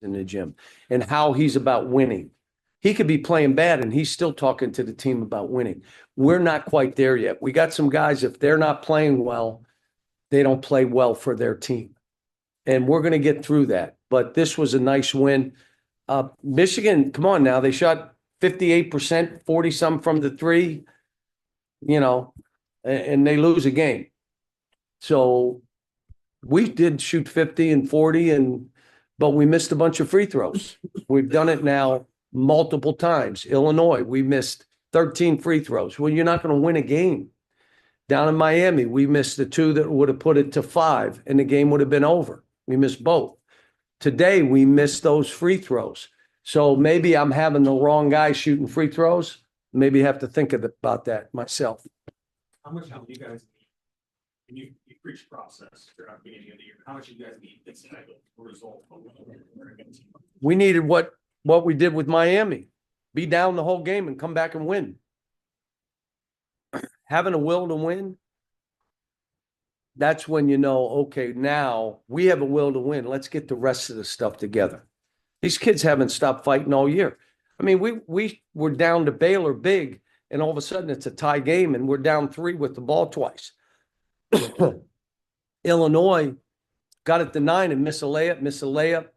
in the gym and how he's about winning. He could be playing bad and he's still talking to the team about winning. We're not quite there yet. We got some guys, if they're not playing well, they don't play well for their team. And we're going to get through that. But this was a nice win. Michigan, come on now. They shot 58%, 40-some from the three, and they lose a game. So we did shoot 50 and 40, but we missed a bunch of free throws. We've done it now multiple times. Illinois, we missed 13 free throws. Well, you're not going to win a game. Down in Miami, we missed the two that would have put it to 5, and the game would have been over. We missed both. Today, we missed those free throws. So maybe I'm having the wrong guy shooting free throws. Maybe have to think about that myself. How much help do you guys need? You preach process throughout the beginning of the year. How much do you guys need this type of result? We needed what we did with Miami. Be down the whole game and come back and win. Having a will to win, that's when you know, okay, now we have a will to win. Let's get the rest of the stuff together. These kids haven't stopped fighting all year. I mean, we were down to Baylor big, and all of a sudden it's a tie game, and we're down 3 with the ball twice. Illinois got it to 9 and missed a layup,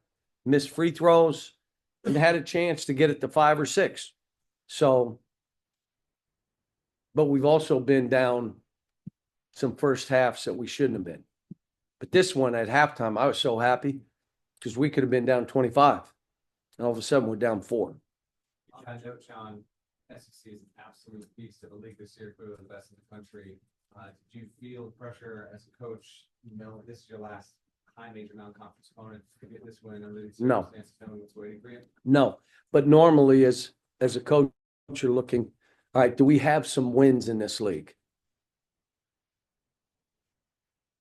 missed free throws, and had a chance to get it to 5 or 6. So, but we've also been down some first halves that we shouldn't have been. But this one at halftime, I was so happy because we could have been down 25. And all of a sudden, we're down 4. I know, John, SEC is an absolute beast of a league this year, clearly the best in the country. Did you feel pressure as a coach? This is your last high major non-conference opponent to get this win under these circumstances, knowing what's waiting for you? No, but normally as a coach, you're looking, all right, do we have some wins in this league?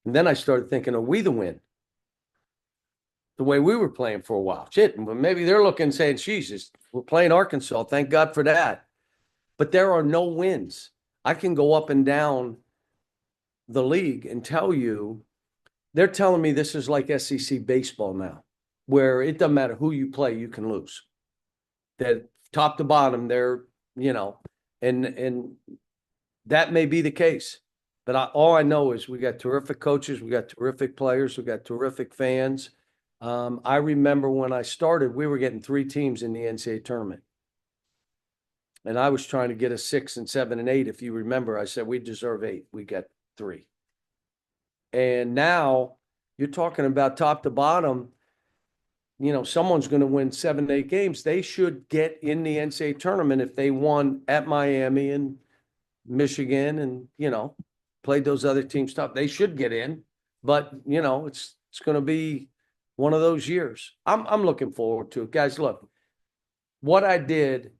And then I started thinking, are we the win? The way we were playing for a while. Shit, maybe they're looking saying, Jesus, we're playing Arkansas. Thank God for that. But there are no wins. I can go up and down the league and tell you, they're telling me this is like SEC baseball now, where it doesn't matter who you play, you can lose. That top to bottom, they're, and that may be the case. But all I know is we got terrific coaches, we got terrific players, we got terrific fans. I remember when I started, we were getting 3 teams in the NCAA tournament. And I was trying to get a 6 and 7 and 8. If you remember, I said, we deserve 8. We got 3. And now you're talking about top to bottom, someone's going to win 7, 8 games. They should get in the NCAA tournament if they won at Miami and Michigan and, played those other teams tough. They should get in, but it's going to be one of those years. I'm looking forward to it. Guys, look, what I did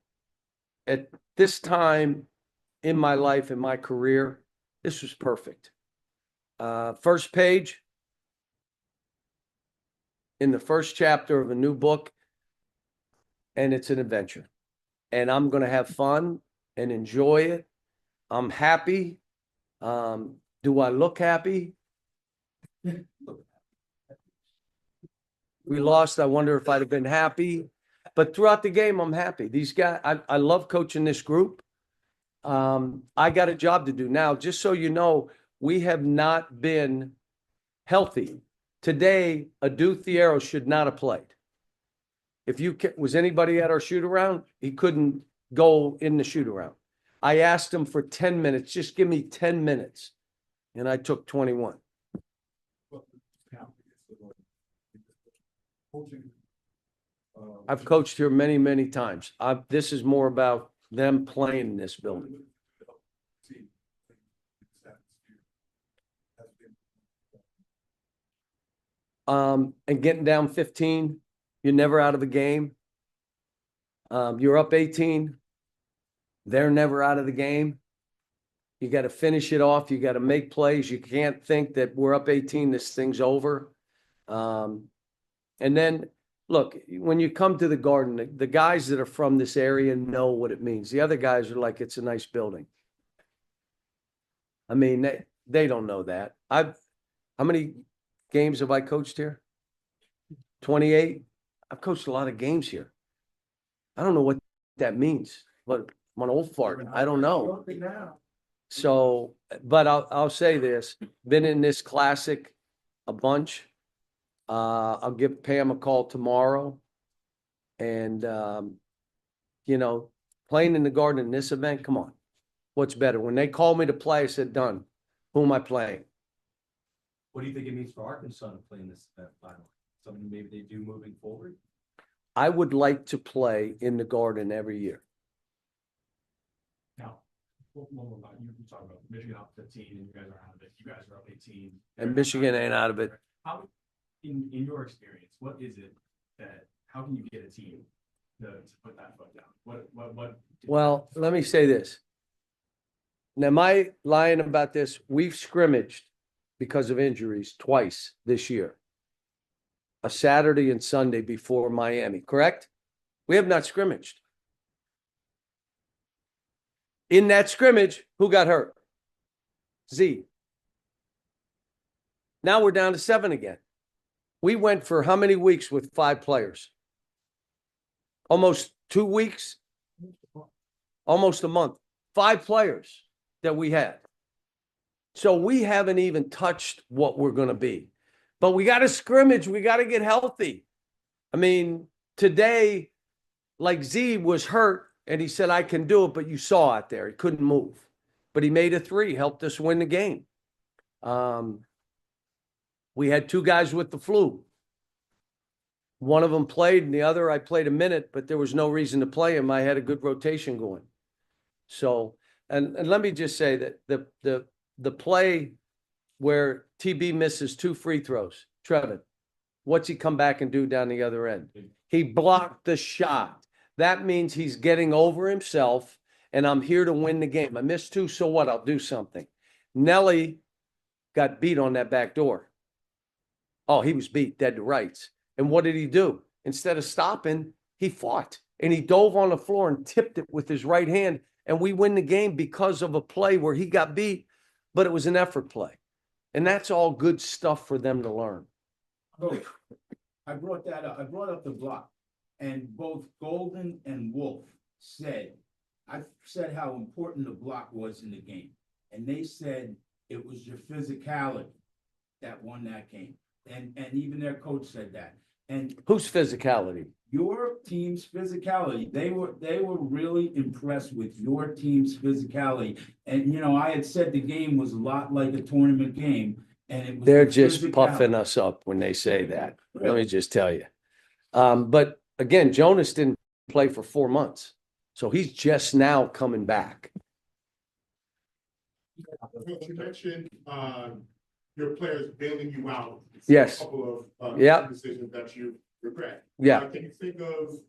at this time in my life, in my career, this was perfect. First page in the first chapter of a new book, and it's an adventure. And I'm going to have fun and enjoy it. I'm happy. Do I look happy? We lost. I wonder if I'd have been happy. But throughout the game, I'm happy. These guys, I love coaching this group. I got a job to do now. Just so you know, we have not been healthy. Today, Adu Thiero should not have played. Was anybody at our shoot-around? He couldn't go in the shoot-around. I asked him for 10 minutes. Just give me 10 minutes. And I took 21. I've coached here many, many times. This is more about them playing in this building. And getting down 15, you're never out of the game. You're up 18. They're never out of the game. You got to finish it off. You got to make plays. You can't think that we're up 18, this thing's over. And then, look, when you come to the Garden, the guys that are from this area know what it means. The other guys are like, it's a nice building. I mean, they don't know that. How many games have I coached here? 28. I've coached a lot of games here. I don't know what that means, but I'm an old fart. I don't know. So, but I'll say this, been in this classic a bunch. I'll give Pam a call tomorrow. And, you know, playing in the Garden in this event, come on. What's better? When they called me to play, I said, done. Who am I playing? What do you think it means for Arkansas to play in this final? Something maybe they do moving forward? I would like to play in the Garden every year. Now, one more about you talk about Michigan up 15 and you guys are out of it. You guys are up 18. And Michigan ain't out of it. How, in your experience, what is it that, how can you get a team to put that foot down? What? Well, let me say this. Now, am I lying about this? We've scrimmaged because of injuries twice this year. A Saturday and Sunday before Miami, correct? We have not scrimmaged. In that scrimmage, who got hurt? Z. Now we're down to 7 again. We went for how many weeks with 5 players? Almost 2 weeks? Almost a month. 5 players that we had. So we haven't even touched what we're going to be. But we got to scrimmage. We got to get healthy. I mean, today, like Z was hurt and he said, I can do it, but you saw out there. He couldn't move. But he made a 3, helped us win the game. We had 2 guys with the flu. One of them played and the other, I played a minute, but there was no reason to play him. I had a good rotation going. So, and let me just say that the play where TB misses 2 free throws, Trevin, what's he come back and do down the other end? He blocked the shot. That means he's getting over himself, and I'm here to win the game. I missed 2, so what? I'll do something. Nelly got beat on that back door. Oh, he was beat dead to rights. And what did he do? Instead of stopping, he fought. And he dove on the floor and tipped it with his right hand. And we win the game because of a play where he got beat, but it was an effort play. And that's all good stuff for them to learn. Coach, I brought that up. I brought up the block. And both Golden and Wolf said, I said how important the block was in the game. And they said it was your physicality that won that game. And even their coach said that. And Whose physicality? your team's physicality, they were really impressed with your team's physicality. And, you know, I had said the game was a lot like a tournament game, and it was. They're the just physicality. puffing us up when they say that. Let me Really? just tell you. But again, Jonas didn't play for 4 months. So he's just now coming back. You mentioned your players bailing you out. Yes. A couple of Yep. decisions that you regret. Yeah. Can you think of,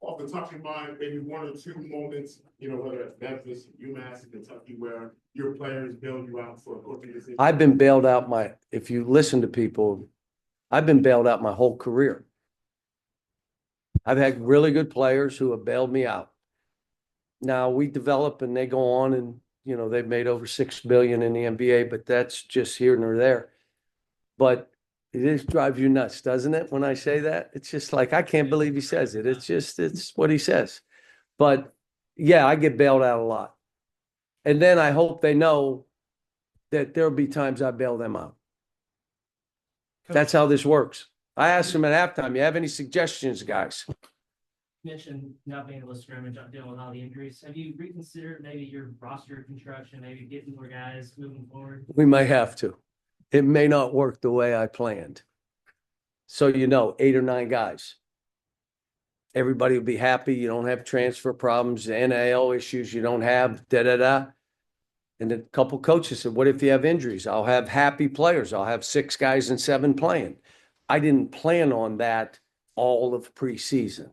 off the top of your mind, maybe 1 or 2 moments, you know, whether it's Memphis, UMass, Kentucky, where your players bailed you out for a coaching decision? I've been bailed out if you listen to people, I've been bailed out my whole career. I've had really good players who have bailed me out. Now we develop and they go on and, you know, they've made over $6 billion in the NBA, but that's just here nor there. But it just drives you nuts, doesn't it? When I say that, it's just like, I can't believe he says it. It's what he says. But yeah, I get bailed out a lot. And then I hope they know that there'll be times I bail them out. That's how this works. I asked them at halftime, you have any suggestions, guys? Mentioned not being able to scrimmage, dealing with all the injuries. Have you reconsidered maybe your roster construction, maybe getting more guys moving forward? We may have to. It may not work the way I planned. So, you know, 8 or 9 guys. Everybody will be happy. You don't have transfer problems, NIL issues. You don't have da-da-da. And a couple coaches said, what if you have injuries? I'll have happy players. I'll have 6 guys and 7 playing. I didn't plan on that all of preseason.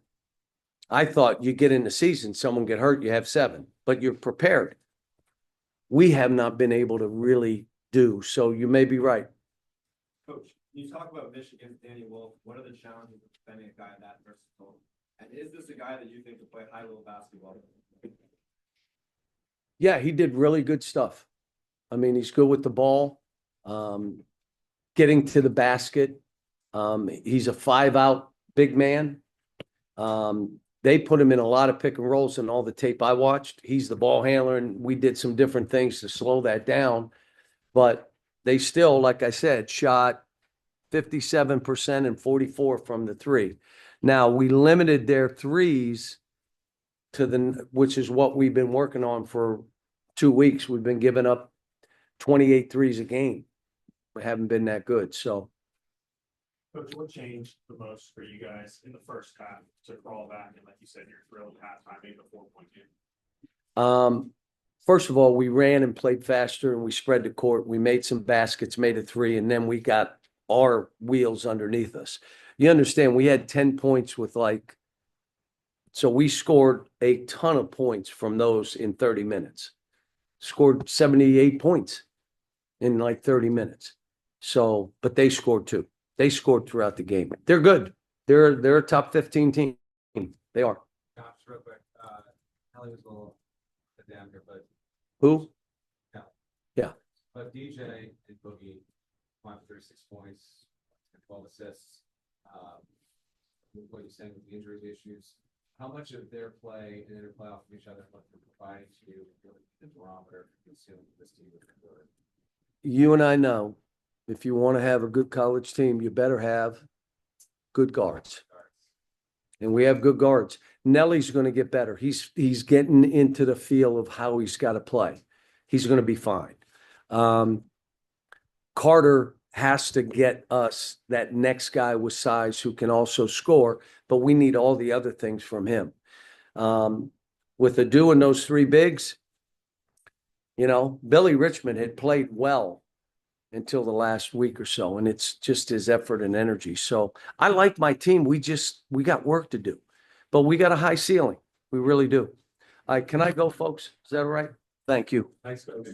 I thought you get in the season, someone get hurt, you have 7, but you're prepared. We have not been able to really do, so you may be right. Coach, you talk about Michigan's Danny Wolf. What are the challenges of defending a guy that versatile? And is this a guy that you think could play high-level basketball? Yeah, he did really good stuff. I mean, he's good with the ball, getting to the basket. He's a 5-out big man. They put him in a lot of pick and rolls in all the tape I watched. He's the ball handler, and we did some different things to slow that down. But they still, like I said, shot 57% and 44 from the three. Now, we limited their threes to which is what we've been working on for 2 weeks. We've been giving up 28 threes a game. We haven't been that good, so. Coach, what changed the most for you guys in the first half to crawl back? And like you said, you're thrilled at halftime, maybe a 4-point game. First of all, we ran and played faster and we spread the court. We made some baskets, made a three, and then we got our wheels underneath us. You understand, we had 10 points with so we scored a ton of points from those in 30 minutes. Scored 78 points in 30 minutes. So, but they scored too. They scored throughout the game. They're good. They're a top 15 team. They are. Josh, real quick, Kelly was a little down here, but Who? Kelly. Yeah. But DJ and Boogie won 36 points, 12 assists. What you're saying with the injuries issues, how much of their play and interplay off of each other, what they're providing to you, the barometer for concealing this team with good? You and I know if you want to have a good college team, you better have good guards. And we have good guards. Nelly's going to get better. He's getting into the feel of how he's got to play. He's going to be fine. Carter has to get us that next guy with size who can also score, but we need all the other things from him. With Adu and those three bigs, Billy Richmond had played well until the last week or so, and it's just his effort and energy. So I like my team. We got work to do, but we got a high ceiling. We really do. All right, can I go, folks? Is that all right? Thank you. Thanks, Coach.